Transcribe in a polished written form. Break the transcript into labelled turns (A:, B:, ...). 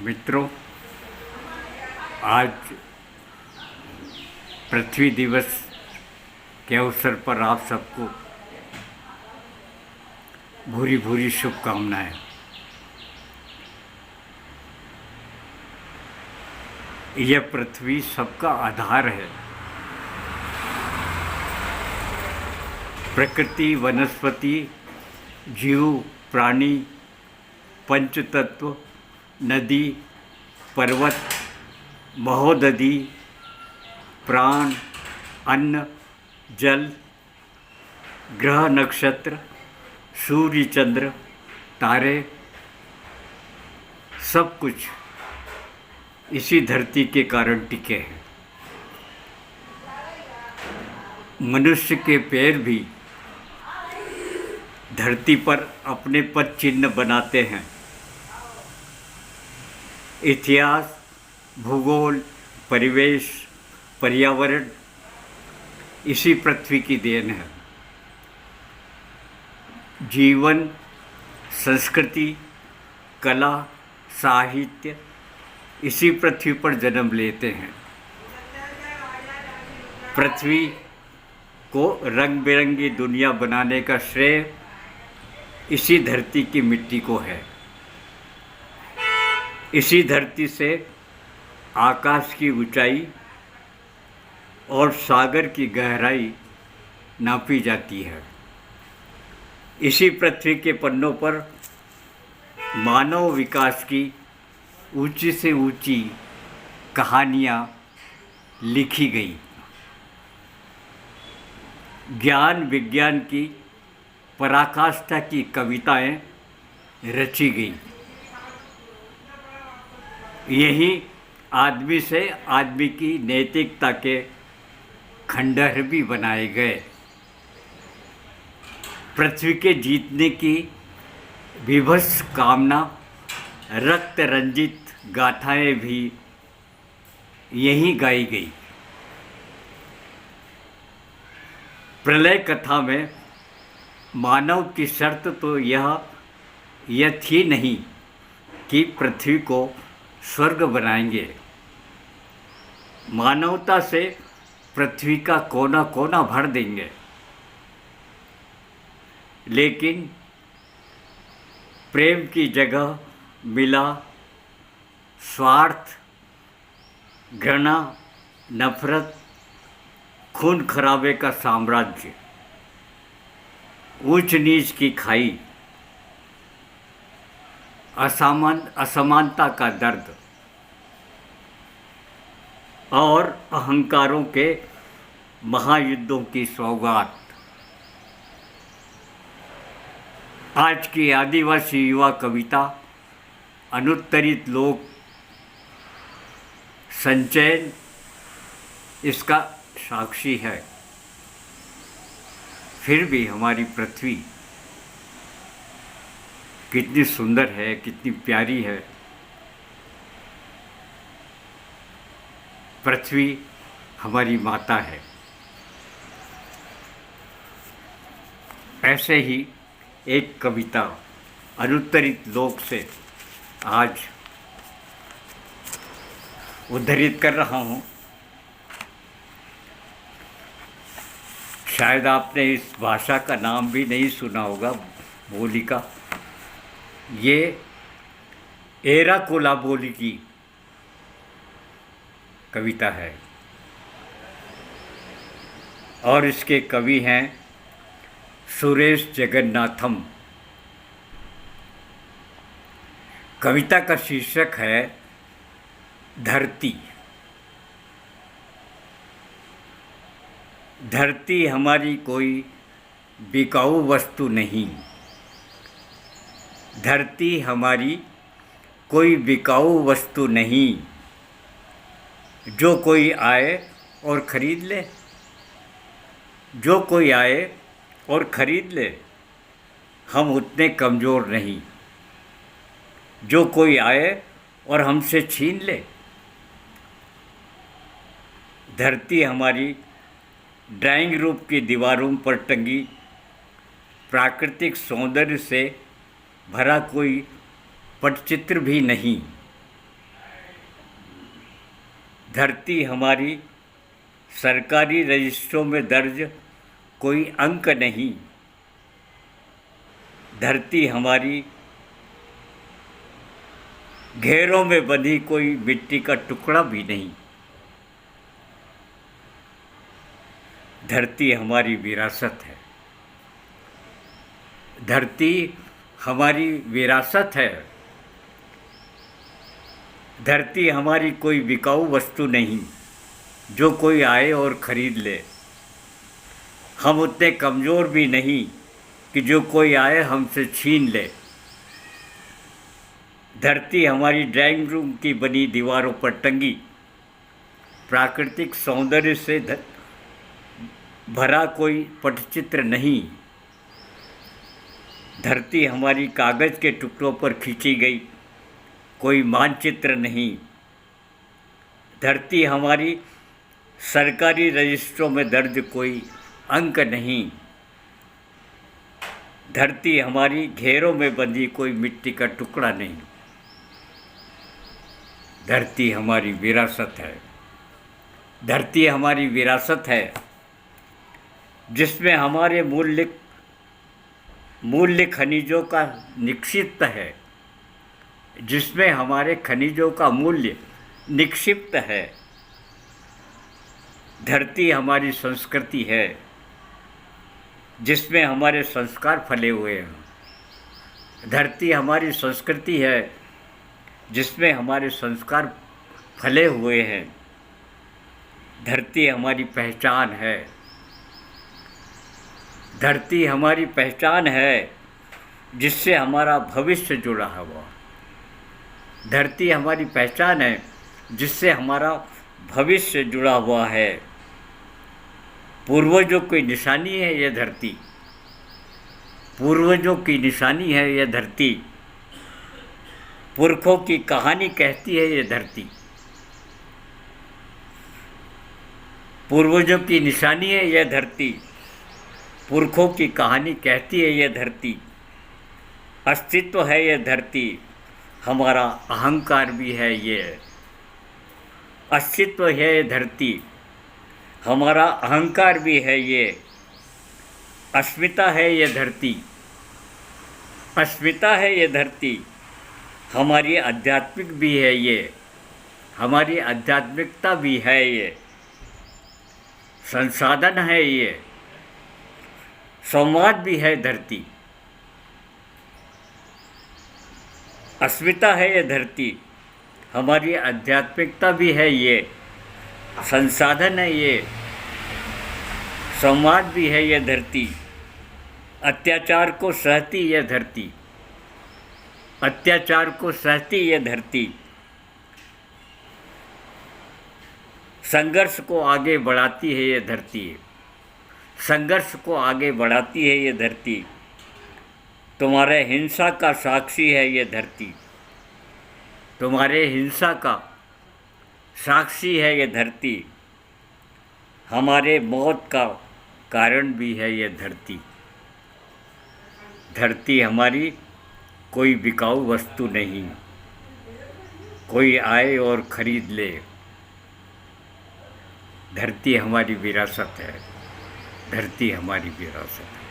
A: मित्रों, आज पृथ्वी दिवस के अवसर पर आप सबको भूरी भूरी शुभकामनाएं। यह पृथ्वी सबका आधार है। प्रकृति, वनस्पति, जीव, प्राणी, पंचतत्व, नदी, पर्वत, महोदधि, प्राण, अन्न, जल, ग्रह, नक्षत्र, सूर्य, चंद्र, तारे, सब कुछ इसी धरती के कारण टिके हैं। मनुष्य के पैर भी धरती पर अपने पद चिन्ह बनाते हैं। इतिहास, भूगोल, परिवेश, पर्यावरण इसी पृथ्वी की देन है। जीवन, संस्कृति, कला, साहित्य इसी पृथ्वी पर जन्म लेते हैं। पृथ्वी को रंग बिरंगी दुनिया बनाने का श्रेय इसी धरती की मिट्टी को है। इसी धरती से आकाश की ऊंचाई और सागर की गहराई नापी जाती है। इसी पृथ्वी के पन्नों पर मानव विकास की ऊंची से ऊंची कहानियाँ लिखी गई। ज्ञान विज्ञान की पराकाष्ठा की कविताएं रची गई। यही आदमी से आदमी की नैतिकता के खंडहर भी बनाए गए। पृथ्वी के जीतने की विभत्स कामना, रक्त रंजित गाथाएं भी यहीं गाई गई। प्रलय कथा में मानव की शर्त तो यह थी नहीं कि पृथ्वी को स्वर्ग बनाएंगे। मानवता से पृथ्वी का कोना कोना भर देंगे। लेकिन प्रेम की जगह मिला स्वार्थ, घृणा, नफरत, खून खराबे का साम्राज्य, ऊंच नीच की खाई, असमानता का दर्द और अहंकारों के महायुद्धों की सौगात। आज की आदिवासी युवा कविता अनुत्तरित लोक संचयन इसका साक्षी है। फिर भी हमारी पृथ्वी कितनी सुंदर है, कितनी प्यारी है। पृथ्वी हमारी माता है। ऐसे ही एक कविता अनुत्तरित लोक से आज उद्धृत कर रहा हूँ। शायद आपने इस भाषा का नाम भी नहीं सुना होगा, बोली का। ये एराकोला बोली की कविता है और इसके कवि हैं सुरेश जगन्नाथम। कविता का शीर्षक है धरती। धरती हमारी कोई बिकाऊ वस्तु नहीं। धरती हमारी कोई बिकाऊ वस्तु नहीं। जो कोई आए और ख़रीद ले, जो कोई आए और ख़रीद ले, हम उतने कमज़ोर नहीं। जो कोई आए और हमसे छीन ले। धरती हमारी ड्राइंग रूम की दीवारों पर टंगी प्राकृतिक सौंदर्य से भरा कोई पटचित्र भी नहीं। धरती हमारी सरकारी रजिस्ट्रों में दर्ज कोई अंक नहीं। धरती हमारी घेरों में बंधी कोई मिट्टी का टुकड़ा भी नहीं। धरती हमारी विरासत है। धरती हमारी विरासत है। धरती हमारी कोई बिकाऊ वस्तु नहीं जो कोई आए और खरीद ले। हम उतने कमज़ोर भी नहीं कि जो कोई आए हमसे छीन ले। धरती हमारी ड्राइंग रूम की बनी दीवारों पर टंगी प्राकृतिक सौंदर्य से भरा कोई पटचित्र नहीं। धरती हमारी कागज़ के टुकड़ों पर खींची गई कोई मानचित्र नहीं। धरती हमारी सरकारी रजिस्ट्रों में दर्ज कोई अंक नहीं। धरती हमारी घेरों में बंधी कोई मिट्टी का टुकड़ा नहीं। धरती हमारी विरासत है। धरती हमारी विरासत है जिसमें हमारे मूल्य खनिजों का निक्षिप्त है। जिसमें हमारे खनिजों का मूल्य निक्षिप्त है। धरती हमारी संस्कृति है जिसमें हमारे संस्कार फले हुए हैं। धरती हमारी संस्कृति है जिसमें हमारे संस्कार फले हुए हैं। धरती हमारी पहचान है। धरती हमारी पहचान है जिससे हमारा भविष्य जुड़ा हुआ। धरती हमारी पहचान है जिससे हमारा भविष्य जुड़ा हुआ है। पूर्वजों की निशानी है यह धरती। पूर्वजों की निशानी है यह धरती। पुरखों की कहानी कहती है यह धरती। पूर्वजों की निशानी है यह धरती। पुरखों की कहानी कहती है यह धरती। अस्तित्व है यह धरती। हमारा अहंकार भी है ये। अस्तित्व है ये धरती। हमारा अहंकार भी है ये। अस्मिता है ये धरती। अस्मिता है ये धरती। हमारी आध्यात्मिक भी है ये। हमारी आध्यात्मिकता भी है ये। संसाधन है ये। संवाद भी है धरती। अस्मिता है ये धरती। हमारी आध्यात्मिकता भी है ये। संसाधन है ये। संवाद भी है ये धरती। अत्याचार को सहती ये धरती। अत्याचार को सहती ये धरती। संघर्ष को आगे बढ़ाती है ये धरती। संघर्ष को आगे बढ़ाती है ये धरती। तुम्हारे हिंसा का साक्षी है ये धरती। तुम्हारे हिंसा का साक्षी है ये धरती। हमारे मौत का कारण भी है ये धरती। धरती हमारी कोई बिकाऊ वस्तु नहीं, कोई आए और खरीद ले। धरती हमारी विरासत है। धरती हमारी विरासत है।